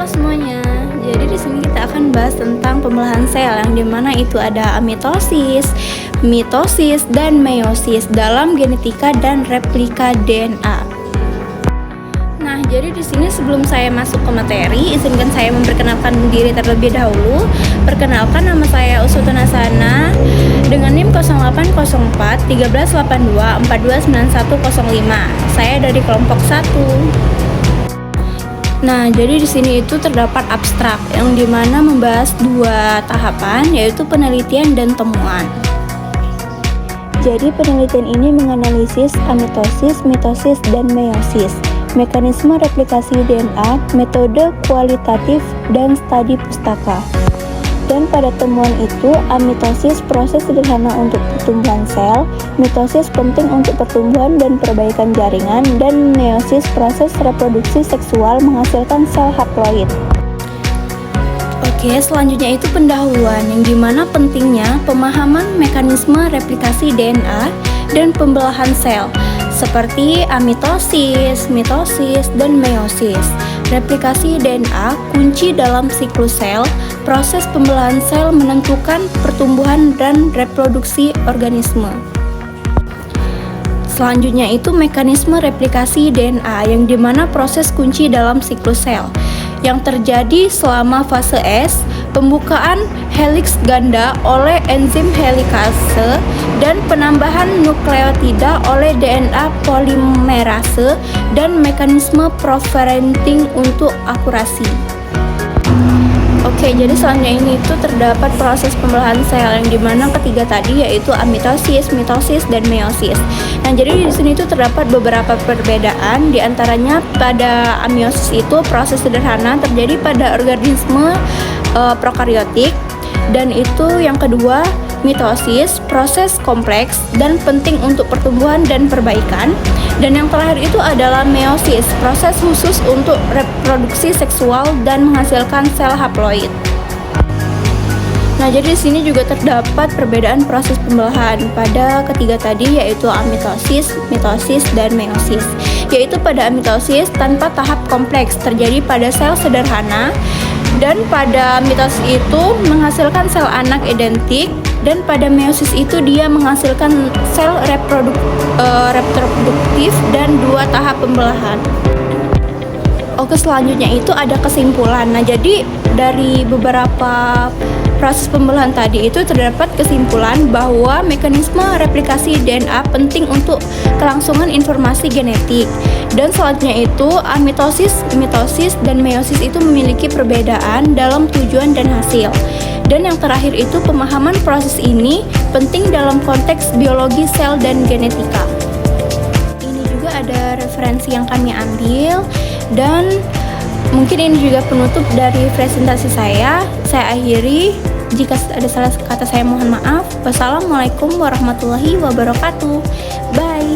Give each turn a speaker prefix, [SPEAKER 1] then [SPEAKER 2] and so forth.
[SPEAKER 1] Halo semuanya. Jadi di sini kita akan bahas tentang pembelahan sel yang dimana itu ada mitosis, mitosis, dan meiosis dalam genetika dan replika DNA. Nah, jadi di sini sebelum saya masuk ke materi, izinkan saya memperkenalkan diri terlebih dahulu. Perkenalkan, nama saya Usutu Nasana dengan NIM 0804 1382 429105. Saya dari kelompok 1. Nah, jadi di sini itu terdapat abstrak yang dimana membahas dua tahapan, yaitu penelitian dan temuan. Jadi penelitian ini menganalisis amitosis, mitosis, dan meiosis, mekanisme replikasi DNA, metode kualitatif, dan studi pustaka. Dan pada temuan itu, amitosis proses sederhana untuk pertumbuhan sel, mitosis penting untuk pertumbuhan dan perbaikan jaringan, dan meiosis proses reproduksi seksual menghasilkan sel haploid. Oke, selanjutnya itu pendahuluan yang dimana pentingnya pemahaman mekanisme replikasi DNA dan pembelahan sel seperti amitosis, mitosis, dan meiosis. Replikasi DNA kunci dalam siklus sel. Proses pembelahan sel menentukan pertumbuhan dan reproduksi organisme. Selanjutnya itu mekanisme replikasi DNA yang dimana proses kunci dalam siklus sel yang terjadi selama fase S, pembukaan heliks ganda oleh enzim helikase dan penambahan nukleotida oleh DNA polimerase dan mekanisme preferenting untuk akurasi. Oke, jadi selanjutnya ini itu terdapat proses pembelahan sel yang dimana ketiga tadi yaitu amitosis, mitosis, dan meiosis. Nah, jadi di sini itu terdapat beberapa perbedaan, diantaranya pada amiosis itu proses sederhana terjadi pada organisme prokariotik, dan itu yang kedua mitosis proses kompleks dan penting untuk pertumbuhan dan perbaikan, dan yang terakhir itu adalah meiosis proses khusus untuk reproduksi seksual dan menghasilkan sel haploid. Nah, jadi di sini juga terdapat perbedaan proses pembelahan pada ketiga tadi yaitu amitosis, mitosis, dan meiosis. Yaitu pada amitosis tanpa tahap kompleks terjadi pada sel sederhana, dan pada mitosis itu menghasilkan sel anak identik, dan pada meiosis itu dia menghasilkan sel reproduktif dan dua tahap pembelahan. Oke, selanjutnya itu ada kesimpulan. Nah, jadi dari beberapa proses pembelahan tadi itu terdapat kesimpulan bahwa mekanisme replikasi DNA penting untuk kelangsungan informasi genetik. Dan selanjutnya itu amitosis, mitosis, dan meiosis itu memiliki perbedaan dalam tujuan dan hasil. Dan yang terakhir itu pemahaman proses ini penting dalam konteks biologi sel dan genetika. Ini juga ada referensi yang kami ambil, dan mungkin ini juga penutup dari presentasi saya. Saya akhiri. Jika ada salah kata saya mohon maaf. Wassalamualaikum warahmatullahi wabarakatuh. Bye.